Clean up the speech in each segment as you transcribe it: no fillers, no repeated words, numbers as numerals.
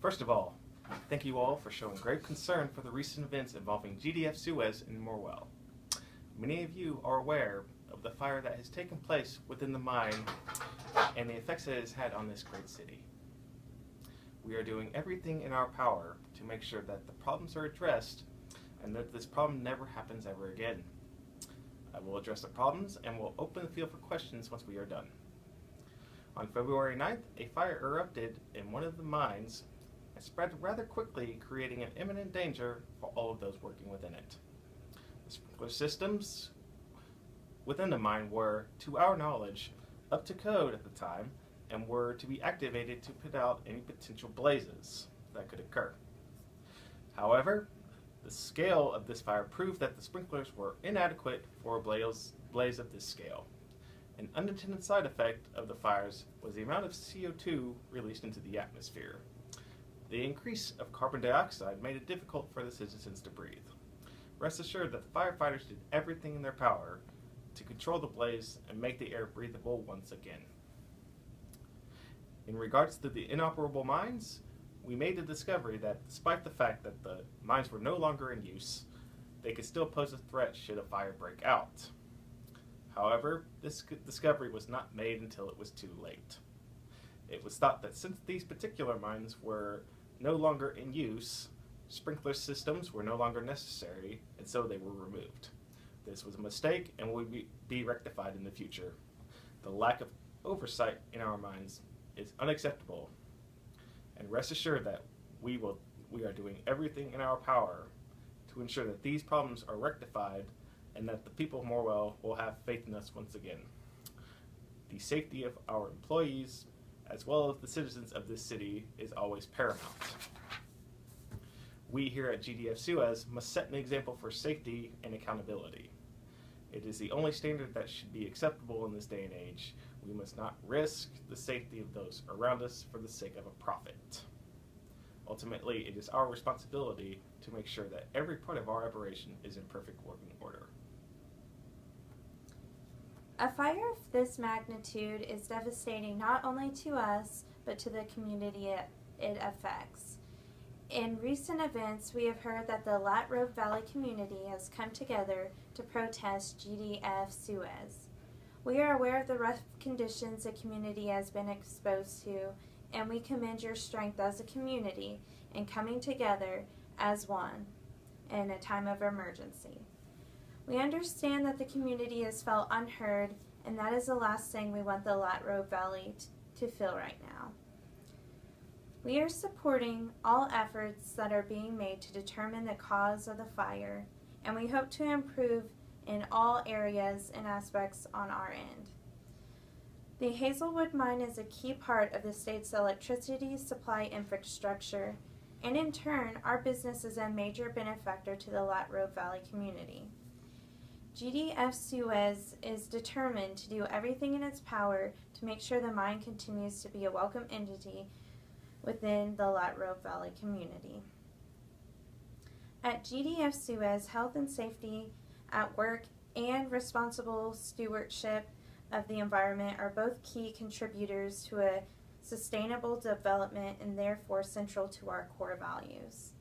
First of all, thank you all for showing great concern for the recent events involving GDF Suez and Morwell. Many of you are aware of the fire that has taken place within the mine and the effects it has had on this great city. We are doing everything in our power to make sure that the problems are addressed and that this problem never happens ever again. I will address the problems and will open the field for questions once we are done. On February 9th, a fire erupted in one of the mines and spread rather quickly, creating an imminent danger for all of those working within it. The sprinkler systems within the mine were, to our knowledge, up to code at the time and were to be activated to put out any potential blazes that could occur. However, the scale of this fire proved that the sprinklers were inadequate for a blaze of this scale. An unintended side effect of the fires was the amount of CO2 released into the atmosphere. The increase of carbon dioxide made it difficult for the citizens to breathe. Rest assured that the firefighters did everything in their power to control the blaze and make the air breathable once again. In regards to the inoperable mines, we made the discovery that despite the fact that the mines were no longer in use, they could still pose a threat should a fire break out. However, this discovery was not made until it was too late. It was thought that since these particular mines were no longer in use, sprinkler systems were no longer necessary, and so they were removed. This was a mistake and will be rectified in the future. The lack of oversight in our mines is unacceptable, and rest assured that we are doing everything in our power to ensure that these problems are rectified and that the people of Morwell will have faith in us once again. The safety of our employees, as well as the citizens of this city, is always paramount. We here at GDF Suez must set an example for safety and accountability. It is the only standard that should be acceptable in this day and age. We must not risk the safety of those around us for the sake of a profit. Ultimately, it is our responsibility to make sure that every part of our operation is in perfect working order. A fire of this magnitude is devastating not only to us, but to the community it affects. In recent events, we have heard that the Latrobe Valley community has come together to protest GDF Suez. We are aware of the rough conditions the community has been exposed to, and we commend your strength as a community in coming together as one in a time of emergency. We understand that the community has felt unheard, and that is the last thing we want the Latrobe Valley to feel right now. We are supporting all efforts that are being made to determine the cause of the fire, and we hope to improve in all areas and aspects on our end. The Hazelwood mine is a key part of the state's electricity supply infrastructure, and in turn, our business is a major benefactor to the Latrobe Valley community. GDF Suez is determined to do everything in its power to make sure the mine continues to be a welcome entity within the Latrobe Valley community. At GDF Suez, health and safety at work and responsible stewardship of the environment are both key contributors to a sustainable development and therefore central to our core values.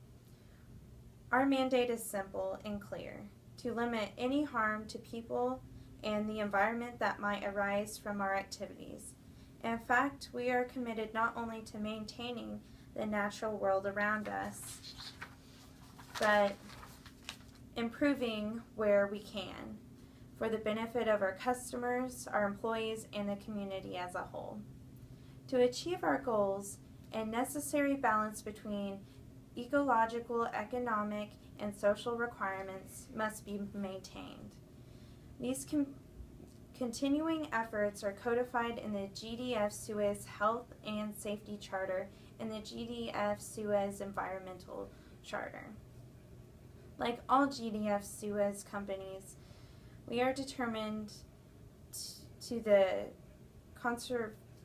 Our mandate is simple and clear: to limit any harm to people and the environment that might arise from our activities. In fact, we are committed not only to maintaining the natural world around us, but improving where we can for the benefit of our customers, our employees, and the community as a whole. To achieve our goals, a necessary balance between ecological, economic, and social requirements must be maintained. These continuing efforts are codified in the GDF Suez Health and Safety Charter and the GDF Suez Environmental Charter. Like all GDF Suez companies, we are determined to the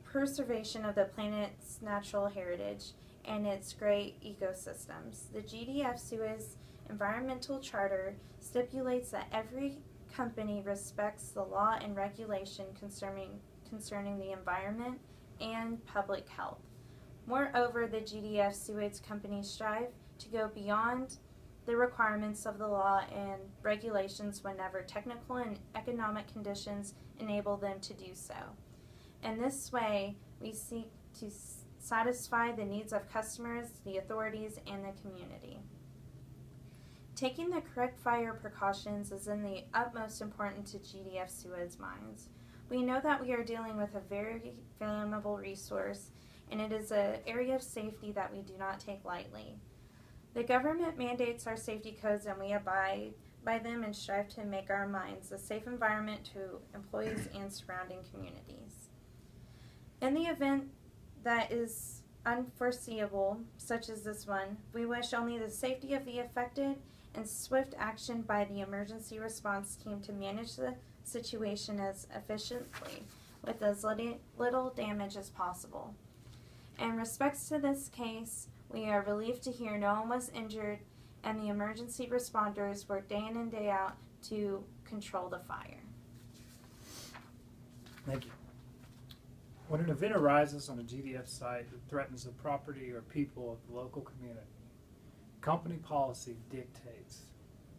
preservation of the planet's natural heritage and its great ecosystems. The GDF Suez Environmental Charter stipulates that every company respects the law and regulation concerning the environment and public health. Moreover, the GDF Suez companies strive to go beyond the requirements of the law and regulations whenever technical and economic conditions enable them to do so. In this way, we seek to satisfy the needs of customers, the authorities, and the community. Taking the correct fire precautions is in the utmost importance to GDF Suez mines. We know that we are dealing with a very flammable resource, and it is an area of safety that we do not take lightly. The government mandates our safety codes, and we abide by them and strive to make our mines a safe environment to employees and surrounding communities. In the event that is unforeseeable, such as this one, we wish only the safety of the affected and swift action by the emergency response team to manage the situation as efficiently with as little damage as possible. In respects to this case, we are relieved to hear no one was injured and the emergency responders work day in and day out to control the fire. Thank you. When an event arises on a GDF site that threatens the property or people of the local community, company policy dictates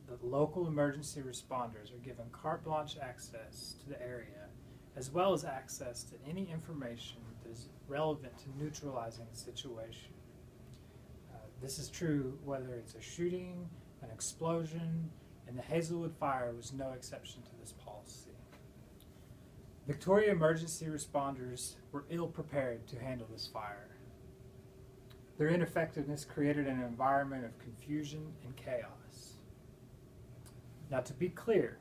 that local emergency responders are given carte blanche access to the area, as well as access to any information that is relevant to neutralizing the situation. This is true whether it's a shooting, an explosion, and the Hazelwood fire was no exception to this policy. Victoria emergency responders were ill prepared to handle this fire. Their ineffectiveness created an environment of confusion and chaos. Now, to be clear,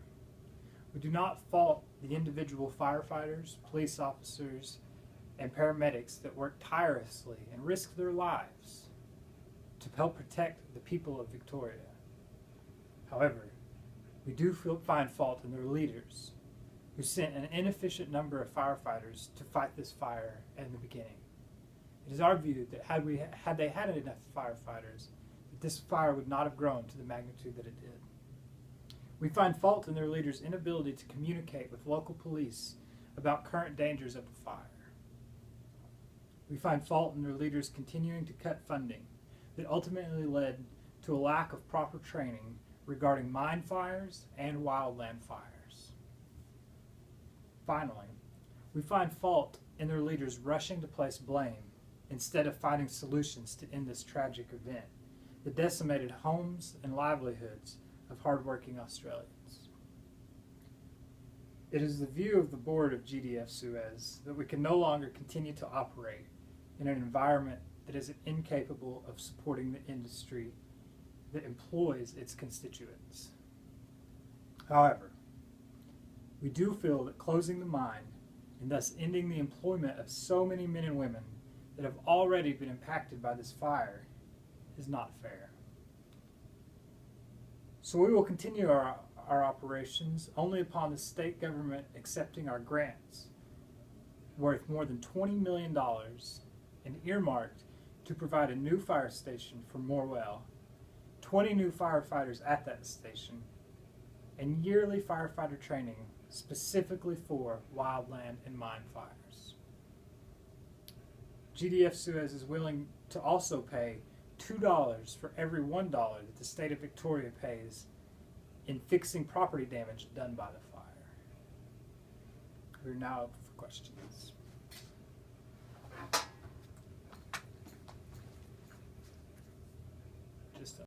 we do not fault the individual firefighters, police officers, and paramedics that work tirelessly and risk their lives to help protect the people of Victoria. However, we do find fault in their leaders, who sent an inefficient number of firefighters to fight this fire in the beginning. It is our view that had they had enough firefighters, that this fire would not have grown to the magnitude that it did. We find fault in their leaders' inability to communicate with local police about current dangers of the fire. We find fault in their leaders continuing to cut funding that ultimately led to a lack of proper training regarding mine fires and wildland fires. Finally, we find fault in their leaders rushing to place blame instead of finding solutions to end this tragic event that decimated homes and livelihoods of hardworking Australians. It is the view of the board of GDF Suez that we can no longer continue to operate in an environment that is incapable of supporting the industry that employs its constituents. However, we do feel that closing the mine and thus ending the employment of so many men and women that have already been impacted by this fire is not fair. So we will continue our operations only upon the state government accepting our grants worth more than $20 million and earmarked to provide a new fire station for Morwell, 20 new firefighters at that station, and yearly firefighter training specifically for wildland and mine fires. GDF Suez is willing to also pay $2 for every $1 that the state of Victoria pays in fixing property damage done by the fire. We're now open for questions.